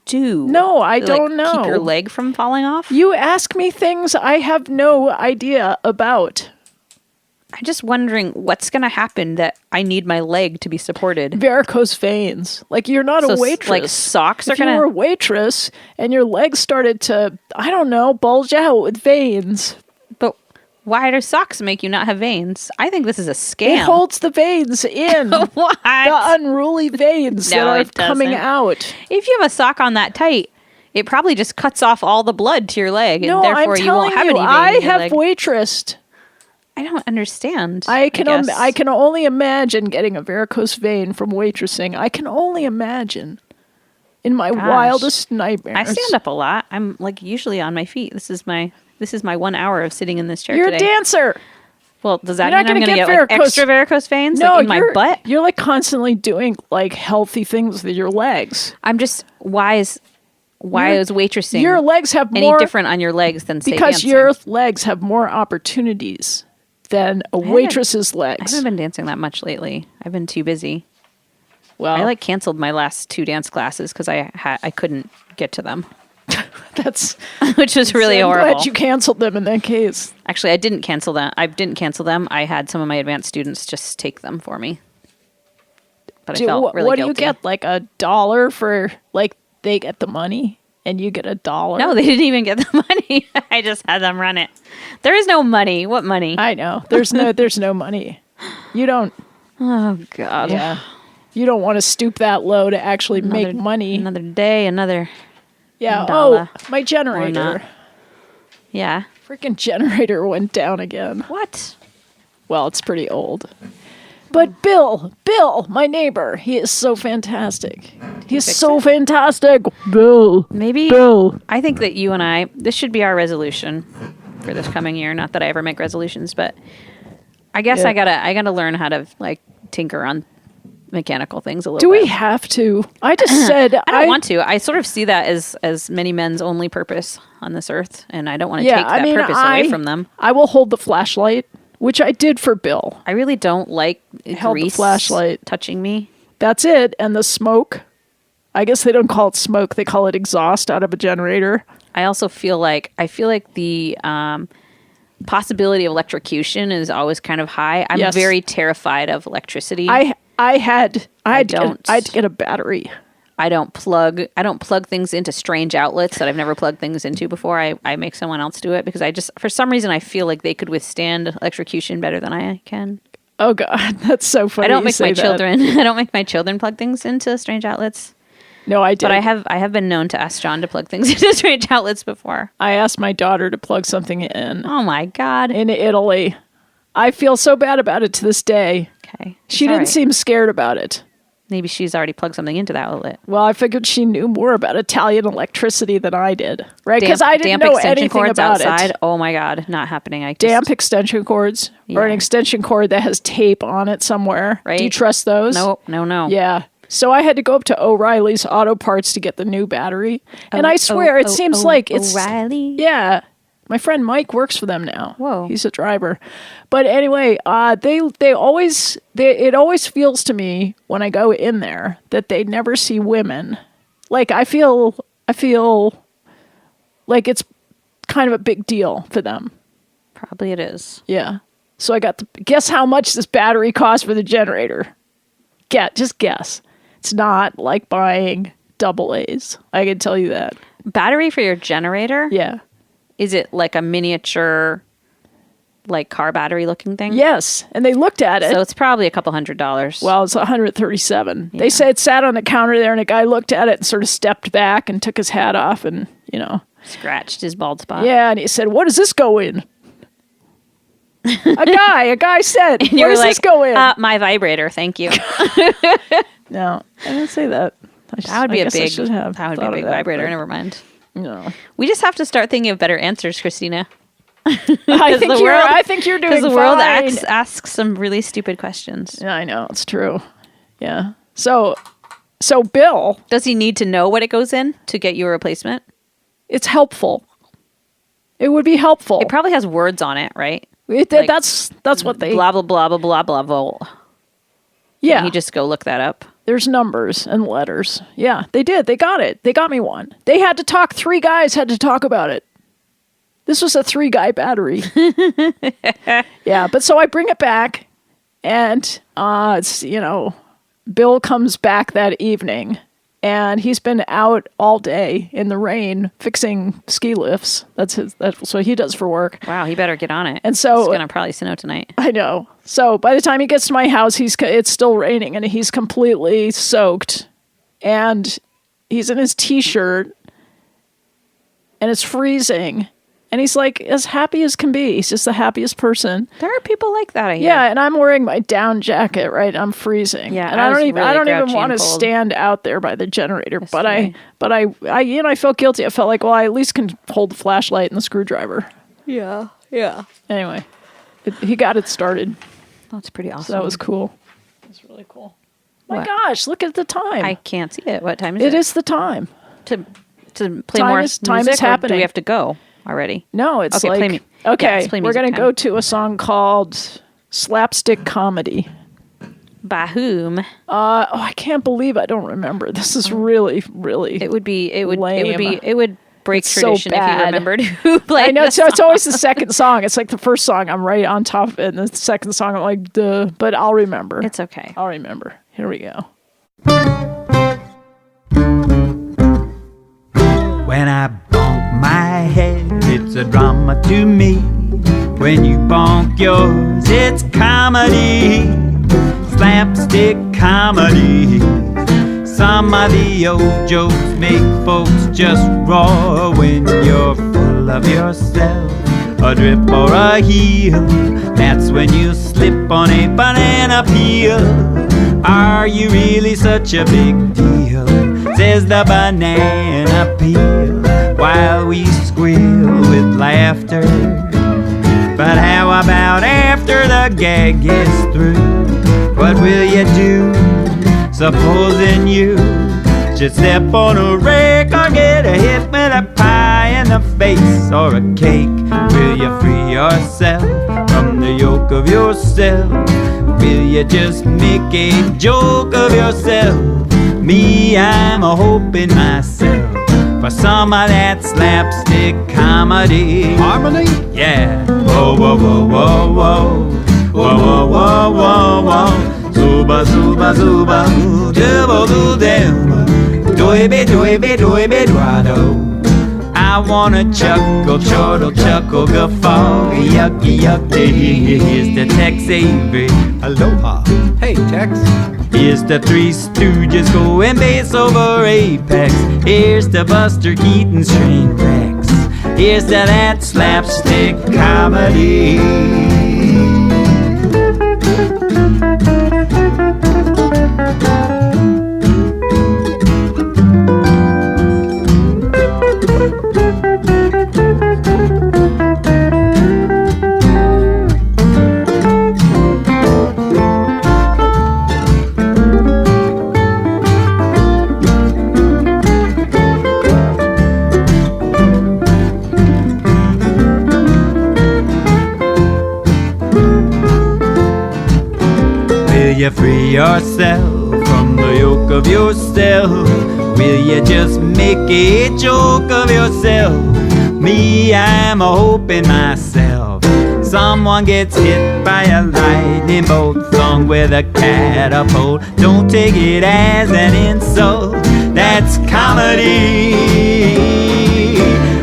do. No, I don't know. Keep your leg from falling off? You ask me things I have no idea about. I'm just wondering what's going to happen that I need my leg to be supported. Varicose veins. Like you're not a waitress. Like socks are going to... If you were a waitress and your legs started to, I don't know, bulge out with veins. But why do socks make you not have veins? I think this is a scam. It holds the veins in. What? The unruly veins that are coming out. If you have a sock on that tight, it probably just cuts off all the blood to your leg. And therefore you won't have any veins. I have waitressed. I don't understand. I can only imagine getting a varicose vein from waitressing. I can only imagine in my wildest nightmares. I stand up a lot. I'm like usually on my feet. This is my 1 hour of sitting in this chair You're today. You're a dancer. Well, does that mean I'm going to get like extra varicose veins in my butt? You're like constantly doing like healthy things with your legs. I'm just why is waitressing your legs have any different on your legs than say because dancing? Your legs have more opportunities than a waitress's legs. I haven't been dancing that much lately. I've been too busy. Well, I canceled my last 2 dance classes because I couldn't get to them. That's which was really horrible. I'm glad you canceled them in that case. Actually, I didn't cancel them. I had some of my advanced students just take them for me. But I felt really what guilty. Do you get? Like $1 for like they get the money? And you get $1. No, they didn't even get the money. I just had them run it. There is no money. What money? I know. There's no money. You don't. Oh God. Yeah. You don't want to stoop that low to actually make money. Another day, another. Yeah. $1. Oh, my generator. Yeah. Freaking generator went down again. What? Well, it's pretty old. But Bill, my neighbor, he is so fantastic. He's so fantastic. Bill. I think that you and this should be our resolution for this coming year. Not that I ever make resolutions, but I guess I gotta learn how to like tinker on mechanical things a little bit. Do we have to? I just said I don't want to. I sort of see that as many men's only purpose on this earth, and I don't want to take that purpose away from them. I will hold the flashlight. Which I did for Bill. I really don't like grease flashlight touching me. That's it. And the smoke. I guess they don't call it smoke. They call it exhaust out of a generator. I also feel like the possibility of electrocution is always kind of high. I'm very terrified of electricity. I had to get a battery. I don't plug things into strange outlets that I've never plugged things into before. I make someone else do it because I just, for some reason, I feel like they could withstand electrocution better than I can. Oh God, that's so funny. I don't make my children. I don't make my children plug things into strange outlets. No, I did. But I have been known to ask John to plug things into strange outlets before. I asked my daughter to plug something in. Oh my God. In Italy. I feel so bad about it to this day. Okay. She didn't seem scared about it. Maybe she's already plugged something into that outlet. Well, I figured she knew more about Italian electricity than I did, right? Because I didn't know anything about outside. It. Oh my God, not happening. Damp extension cords or an extension cord that has tape on it somewhere. Right? Do you trust those? No. Yeah. So I had to go up to O'Reilly's Auto Parts to get the new battery. And I swear, it seems like it's... O'Reilly? Yeah. My friend Mike works for them now. Whoa. He's a driver. But anyway, it always feels to me when I go in there that they never see women. Like I feel like it's kind of a big deal for them. Probably it is. Yeah. So I got to guess how much this battery costs for the generator. Just guess. It's not like buying double A's. I can tell you that. Battery for your generator? Yeah. Is it like a miniature, like car battery looking thing? Yes, and they looked at it. So it's probably $200. Well, it's $137. Yeah. They say it sat on the counter there, and a guy looked at it and sort of stepped back and took his hat off, and scratched his bald spot. Yeah, and he said, "What does this go in?" a guy said, and "Where does this go in?" My vibrator, thank you. No, I didn't say that. That would be a big vibrator. Never mind. No. We just have to start thinking of better answers, Kristina. I think you're doing fine. Because the world asks some really stupid questions. Yeah, I know. It's true. Yeah. So Bill... Does he need to know what it goes in to get you a replacement? It's helpful. It would be helpful. It probably has words on it, right? That's what they... Blah, blah, blah, blah, blah, blah, blah. Yeah. Can you just go look that up? There's numbers and letters. Yeah, they did. They got it. They got me one. They had to talk. 3 guys had to talk about it. This was a 3-guy battery. Yeah, but so I bring it back, and it's Bill comes back that evening, and he's been out all day in the rain fixing ski lifts. That's what he does for work. Wow, he better get on it. And so it's gonna probably snow tonight. I know. So by the time he gets to my house, it's still raining, and he's completely soaked, and he's in his t-shirt, and it's freezing. And he's like as happy as can be. He's just the happiest person. There are people like that, I hear. Yeah, and I'm wearing my down jacket, right? I'm freezing. Yeah, and I don't even want to stand out there by the generator. But I felt guilty. I felt like, well, I at least can hold the flashlight and the screwdriver. Yeah. Anyway, he got it started. That's pretty awesome. So that was cool. That's really cool. My gosh, look at the time. I can't see it. What time is it? It is the time. To play more music, time is happening. Or do we have to go already? No, it's okay, like... Okay, play we're going to time. go to a song called Slapstick Comedy. By whom? I can't believe I don't remember. This is really, really It would lame. It would break It's tradition so if you bad. remembered who played I know, this so it's song. always the second song. It's like the first song, I'm right on top of it, and the second song, I'm like, duh. But I'll remember. It's okay. I'll remember. Here we go. When I bonk my head, it's a drama to me. When you bonk yours, it's comedy. Slapstick comedy. Some of the old jokes make folks just roar when you're full of yourself. A drip or a heel, that's when you slip on a banana peel. Are you really such a big deal? Says the banana peel, while we squeal with laughter. But how about after the gag is through? What will you do, supposing you should step on a rake or get a hit with a pie in the face or a cake? Will you free yourself from the yoke of yourself? Will you just make a joke of yourself? Me, I'm a hoping myself for some of that slapstick comedy. Harmony? Yeah. Whoa, whoa, whoa, whoa, whoa. Whoa, whoa, whoa, whoa, whoa. Zuba, zuba, zuba. Dibba, doo, dibba. baby, baby, I wanna chuckle, chortle, chuckle, guffaw, yucky, yucky. Here's the Tex Avery, aloha. Hey, Tex. Here's the Three Stooges going bass over Apex. Here's the Buster Keaton train wrecks. Here's to that slapstick comedy. Will you free yourself from the yoke of yourself? Will you just make a joke of yourself? Me, I'm a hoping myself someone gets hit by a lightning bolt, thrown with a catapult. Don't take it as an insult, that's comedy.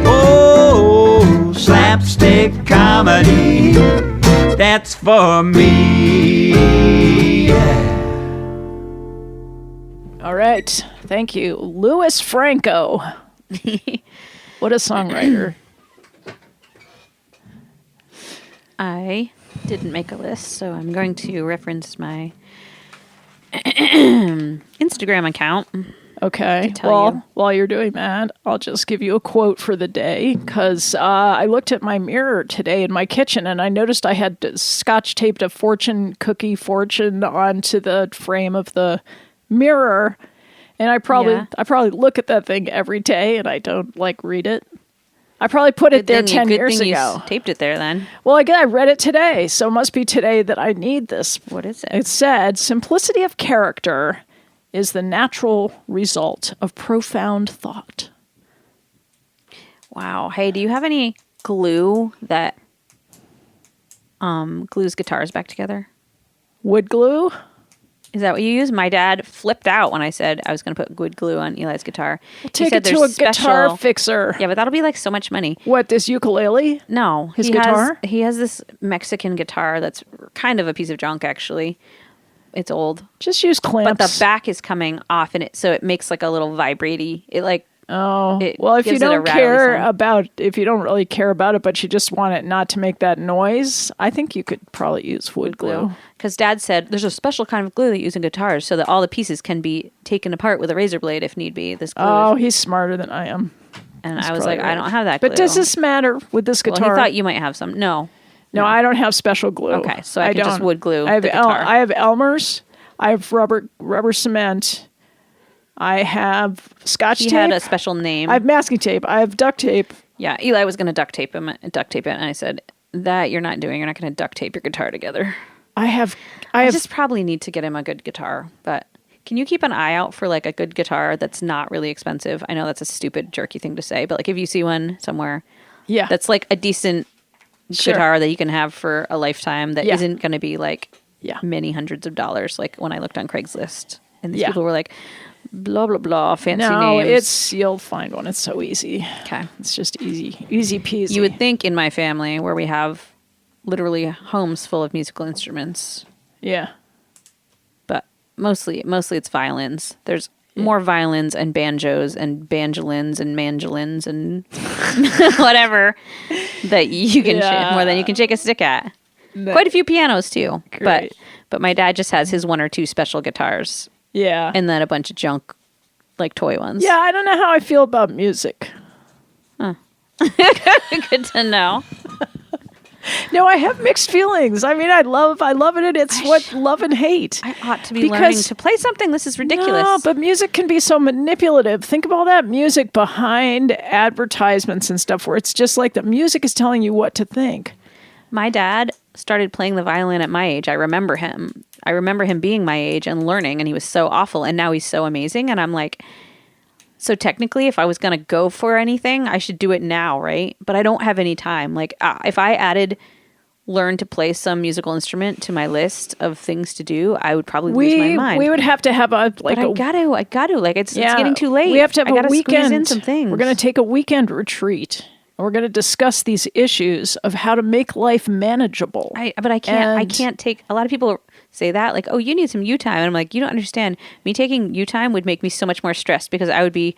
Oh, slapstick comedy, that's for me. All right. Thank you. Louis Franco. What a songwriter. I didn't make a list, so I'm going to reference my Instagram account. Okay. tell Well, you. while you're doing that, I'll just give you a quote for the day because I looked at my mirror today in my kitchen and I noticed I had scotch taped a fortune cookie fortune onto the frame of the mirror, and I probably look at that thing every day and I don't read it. I probably put it there 10 years ago. You taped it there then. Well, again, I read it today, so it must be today that I need this. What is it? It said, simplicity of character is the natural result of profound thought. Wow. Hey, do you have any glue that glues guitars back together? Wood glue? Is that what you use? My dad flipped out when I said I was going to put wood glue on Eli's guitar. Well, take it to a guitar fixer. Yeah, but that'll be so much money. What, this ukulele? No. His guitar? He has this Mexican guitar that's kind of a piece of junk, actually. It's old. Just use clamps. But the back is coming off, and so it makes a little vibratey. If you don't really care about it, but you just want it not to make that noise, I think you could probably use wood glue. Because Dad said there's a special kind of glue that you use in guitars so that all the pieces can be taken apart with a razor blade if need be. This glue. Oh, he's smarter than I am. And That's I was like, right. I don't have that glue. But does this matter with this guitar? Well, he thought you might have some. No, I don't have special glue. Okay, so I can just wood glue I have the guitar. I have Elmer's. I have rubber cement. I have scotch tape. He had a special name. I have masking tape. I have duct tape. Yeah, Eli was going to duct tape it, and I said, that you're not doing. You're not going to duct tape your guitar together. I just probably need to get him a good guitar, but can you keep an eye out for a good guitar that's not really expensive? I know that's a stupid, jerky thing to say, but if you see one somewhere, that's a decent guitar that you can have for a lifetime that isn't going to be many hundreds of dollars. Like when I looked on Craigslist, and these people were like, blah blah blah, fancy names. You'll find one. It's so easy. Okay, it's just easy peasy. You would think in my family where we have literally homes full of musical instruments. Yeah. But mostly it's violins. There's more violins and banjos and banjolins and mandolins and whatever that you can more than you can shake a stick at. Quite a few pianos too. Great. But my dad just has his one or two special guitars. Yeah. And then a bunch of junk toy ones. Yeah, I don't know how I feel about music. Huh. Good to know. No, I have mixed feelings. I mean, I love it. It's what love and hate. I ought to be learning to play something. This is ridiculous. No, but music can be so manipulative. Think of all that music behind advertisements and stuff where it's just the music is telling you what to think. My dad started playing the violin at my age. I remember him being my age and learning, and he was so awful, and now he's so amazing. And I'm like, so technically, if I was going to go for anything, I should do it now, right? But I don't have any time. If I added learn to play some musical instrument to my list of things to do, I would probably lose my mind. We would have to have I got to. Like, it's getting too late. We have to have a weekend. Squeeze in some things. We're going to take a weekend retreat. And we're going to discuss these issues of how to make life manageable. But I can't take, a lot of people say that, like, oh, you need some you time. And I'm like, you don't understand. Me taking you time would make me so much more stressed because I would be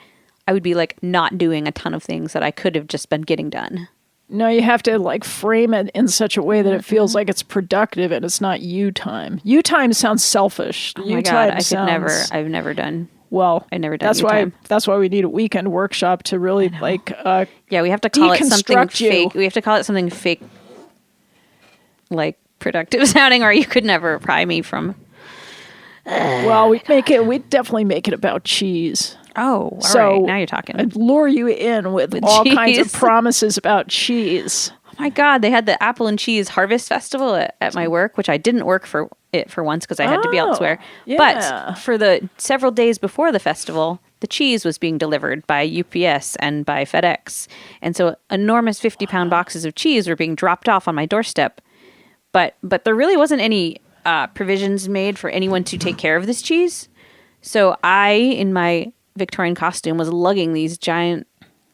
like not doing a ton of things that I could have just been getting done. No, you have to like frame it in such a way that it feels like it's productive and it's not you time. You time sounds selfish. Oh my God, I've never done. Well, I never done. That's why we need a weekend workshop to really like. We have to call it something fake. We have to call it something fake, like productive sounding, or you could never pry me from. Well, we'd definitely make it about cheese. Oh, all right. Now you're talking. I'd lure you in with all kinds of promises about cheese. Oh my God, they had the apple and cheese harvest festival at my work, which I didn't work for once because I had to be elsewhere. Yeah. But for the several days before the festival, the cheese was being delivered by UPS and by FedEx. And so enormous 50-pound boxes of cheese were being dropped off on my doorstep. But there really wasn't any provisions made for anyone to take care of this cheese. So I, in my Victorian costume, was lugging these giant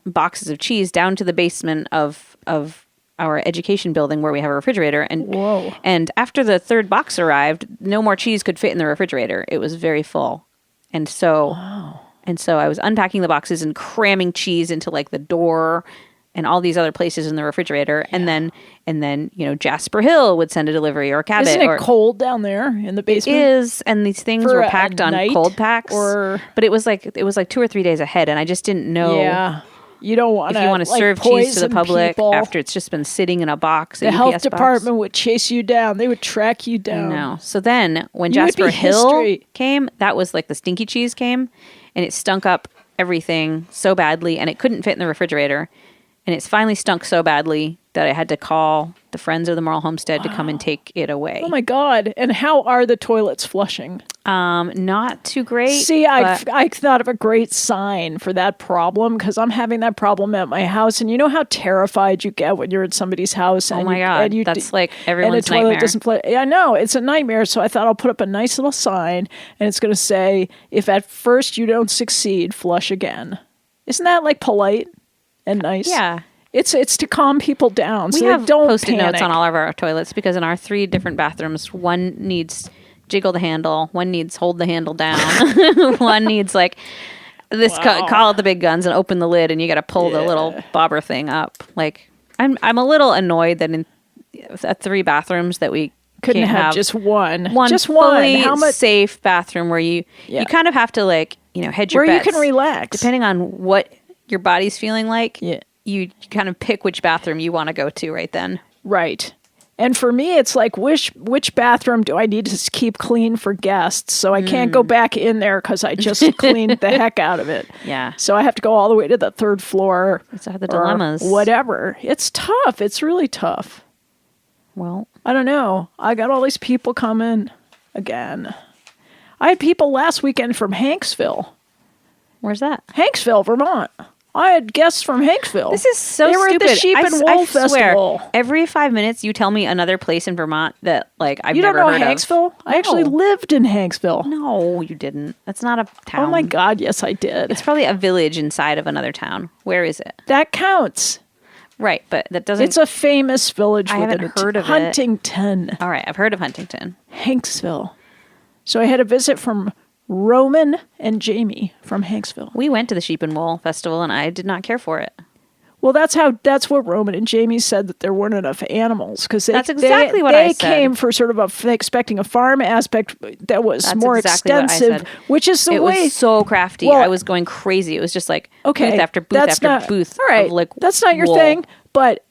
boxes of cheese down to the basement of our education building where we have a refrigerator. And after the third box arrived, no more cheese could fit in the refrigerator. It was very full. And so I was unpacking the boxes and cramming cheese into like the door and all these other places in the refrigerator. Yeah. And then, Jasper Hill would send a delivery or Cabot. Isn't it cold down there in the basement? It is. And these things were packed on cold packs. But it was like 2 or 3 days ahead. And I just didn't know. Yeah. You don't want to. If you want to serve cheese to the public after it's just been sitting in a box, the health department would chase you down. They would track you down. No. So then when Jasper Hill came, that was like the stinky cheese came, and it stunk up everything so badly, and it couldn't fit in the refrigerator. And it's finally stunk so badly that I had to call the Friends of the Moral Homestead to come and take it away. Oh my God. And how are the toilets flushing? Not too great. See, I thought of a great sign for that problem because I'm having that problem at my house. And you know how terrified you get when you're at somebody's house. And oh my God. That's like everyone's nightmare. And the toilet doesn't play. I know. It's a nightmare. So I thought I'll put up a nice little sign and it's going to say, if at first you don't succeed, flush again. Isn't that like polite and nice? Yeah. It's to calm people down. We so have don't Post-it panic. notes on all of our toilets because in our 3 different bathrooms, one needs jiggle the handle, one needs hold the handle down, one needs like this call out the big guns and open the lid, and you got to pull the little bobber thing up. Like I'm a little annoyed that in 3 bathrooms that we couldn't can't have just one, just fully How much safe bathroom where you kind of have to like hedge your bets. Where you can relax depending on what your body's feeling like. Yeah. You kind of pick which bathroom you want to go to right then. Right. And for me, it's like, which bathroom do I need to keep clean for guests? So I can't go back in there because I just cleaned the heck out of it. Yeah. So I have to go all the way to the 3rd floor. These are the dilemmas. Whatever. It's tough. It's really tough. Well, I don't know. I got all these people coming again. I had people last weekend from Hanksville. Where's that? Hanksville, Vermont. I had guests from Hanksville. This is so stupid. They were at the Sheep and Wool Festival. Every 5 minutes you tell me another place in Vermont that like I've never heard of. You don't know Hanksville? No. I actually lived in Hanksville. No, you didn't. That's not a town. Oh my God, yes I did. It's probably a village inside of another town. Where is it? That counts. Right, but that doesn't... It's a famous village. I haven't heard of Huntington. All right, I've heard of Huntington. Hanksville. So I had a visit from Roman and Jamie from Hanksville. We went to the Sheep and Wool Festival, and I did not care for it. Well, that's what Roman and Jamie said, that there weren't enough animals because that's exactly what I said. They came for sort of expecting a farm aspect that was more extensive, which is the way. It was so crafty. Well, I was going crazy. It was just like booth after booth after booth. All right, of like that's not your wool. thing. But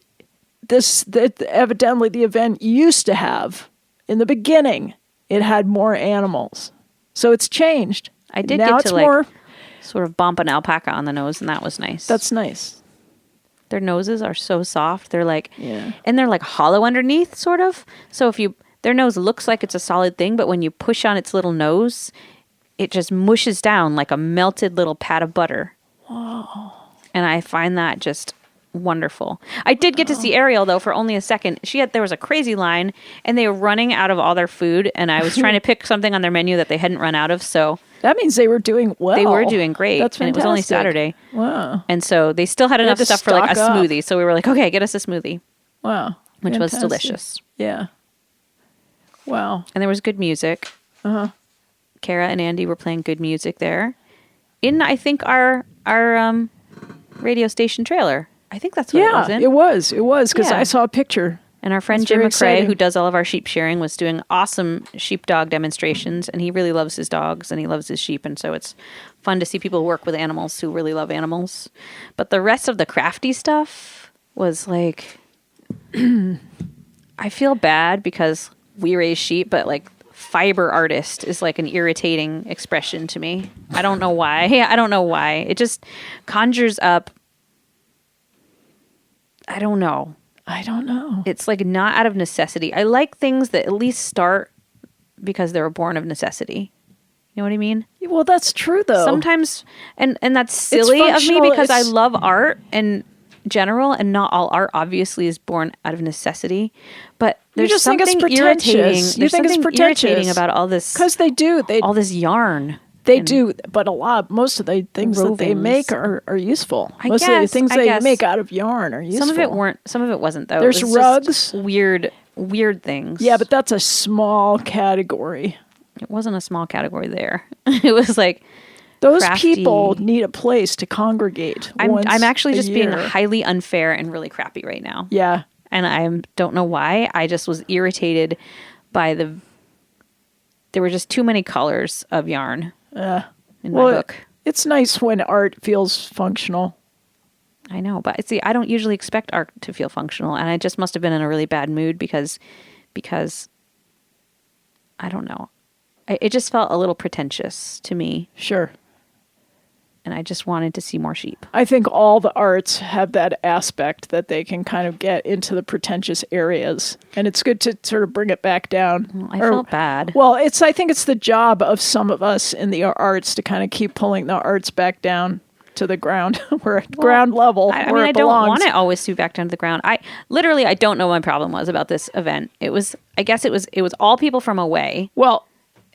evidently the event used to have in the beginning. It had more animals, so it's changed. I did now get it's to more, like sort of bump an alpaca on the nose, and that was nice. That's nice. Their noses are so soft. They're like, and they're like hollow underneath, sort of. So their nose looks like it's a solid thing, but when you push on its little nose, it just mushes down like a melted little pat of butter. Whoa. And I find that just wonderful. I did get to see Ariel though for only a second. There was a crazy line, and they were running out of all their food, and I was trying to pick something on their menu that they hadn't run out of. So that means they were doing well. They were doing great. That's fantastic. And it was only Saturday. Wow. And so they still had enough stuff for like a stock up. smoothie. So we were like, okay, get us a smoothie. Wow. Which Fantastic. was delicious. Yeah. Wow. And there was good music. Kara and Andy were playing good music there. In, I think, our radio station trailer. I think that's what it was in. It was, because I saw a picture. And our friend Jim McRae, who does all of our sheep shearing, was doing awesome sheepdog demonstrations. And he really loves his dogs and he loves his sheep. And so it's fun to see people work with animals who really love animals. But the rest of the crafty stuff was like, I feel bad because we raise sheep, but like fiber artist is like an irritating expression to me. I don't know why. It just conjures up. I don't know. It's like not out of necessity. I like things that at least start because they were born of necessity. You know what I mean? Well, that's true though. Sometimes, and that's silly of me because I love art in general, and not all art obviously is born out of necessity. But there's just something think it's irritating. pretentious. You think it's pretentious irritating about all this because they do. All this yarn. They do, but most of the things that they make are useful. Most of the things they make out of yarn are useful. Some of it wasn't though. There's rugs, weird things. Yeah, but that's a small category. It wasn't a small category there. It was like those crafty. people need a place to congregate. I'm actually just being year. highly unfair and really crappy right now. Yeah, and I don't know why. I just was irritated by there were just too many colors of yarn. In my book. It's nice when art feels functional. I know, but see, I don't usually expect art to feel functional, and I just must have been in a really bad mood because I don't know. It just felt a little pretentious to me. Sure. And I just wanted to see more sheep. I think all the arts have that aspect that they can kind of get into the pretentious areas. And it's good to sort of bring it back down. Well, I felt bad. Well, I think it's the job of some of us in the arts to kind of keep pulling the arts back down to the ground. We're at ground level. I mean, I don't want it always to be back down to the ground. I don't know what my problem was about this event. I guess it was all people from away. Well,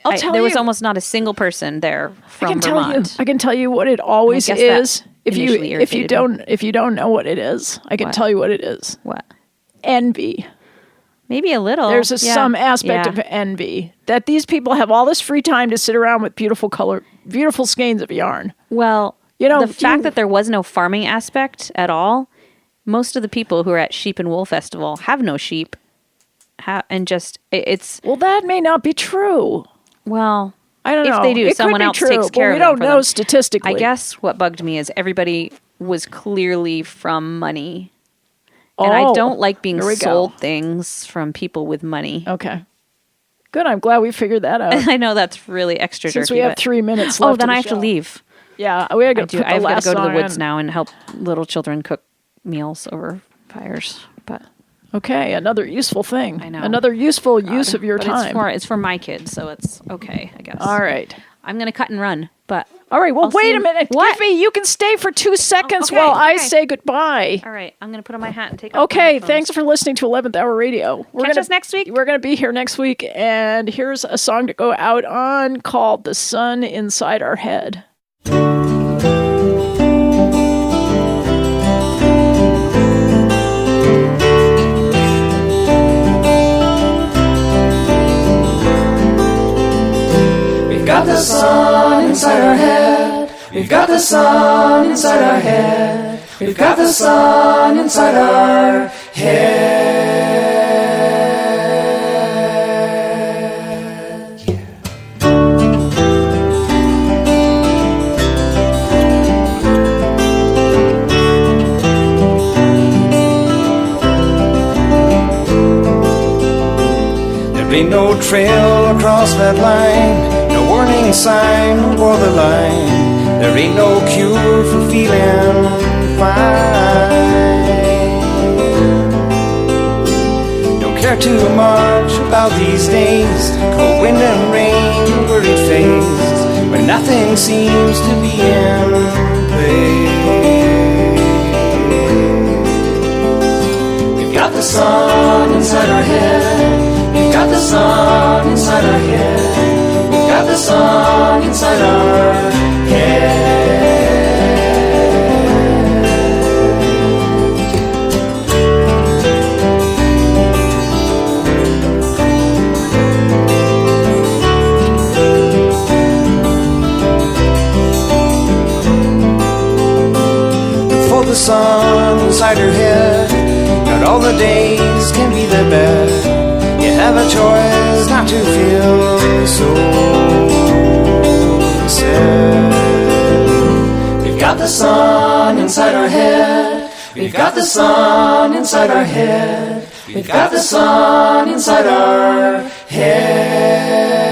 I'll tell you. There was almost not a single person there from Vermont. I can tell you what it always is. If you don't know what it is, I can tell you what it is. What? Envy. Maybe a little. There's some aspect of envy that these people have all this free time to sit around with beautiful skeins of yarn. Well, the fact that there was no farming aspect at all, most of the people who are at Sheep and Wool Festival have no sheep. Well, that may not be true. Well, I don't know. If they do, someone else takes care of them. We don't know statistically. I guess what bugged me is everybody was clearly from money. And I don't like being sold things from people with money. Okay. Good. I'm glad we figured that out. I know that's really extra Since jerky. we have 3 minutes left. Oh, then I have to leave. Yeah, we got to. I've got to go to the woods now and help little children cook meals over fires. But okay, another useful thing. I know. Another useful use of your time. It's for my kids, so it's okay, I guess. All right. I'm going to cut and run, but... All right, well, wait a minute. What? You can stay for 2 seconds while I say goodbye. All right, I'm going to put on my hat and take off Okay, thanks for listening to 11th Hour Radio. Catch us next week. We're going to be here next week, and here's a song to go out on called The Sun Inside Our Head. We've got the sun inside our head. We've got the sun inside our head. We've got the sun inside our head. Yeah. There ain't no trail across that line. Warning sign on borderline. There ain't no cure for feeling fine. Don't care too much about these days. Cold wind and rain, worried face, when nothing seems to be in place. got the sun inside our head. We've got the sun inside our head. We've got the sun inside our head. For the sun inside her head, not all the days can be the best. You have a choice not to feel so sad. We've got the sun inside our head. We've got the sun inside our head. We've got the sun inside our head.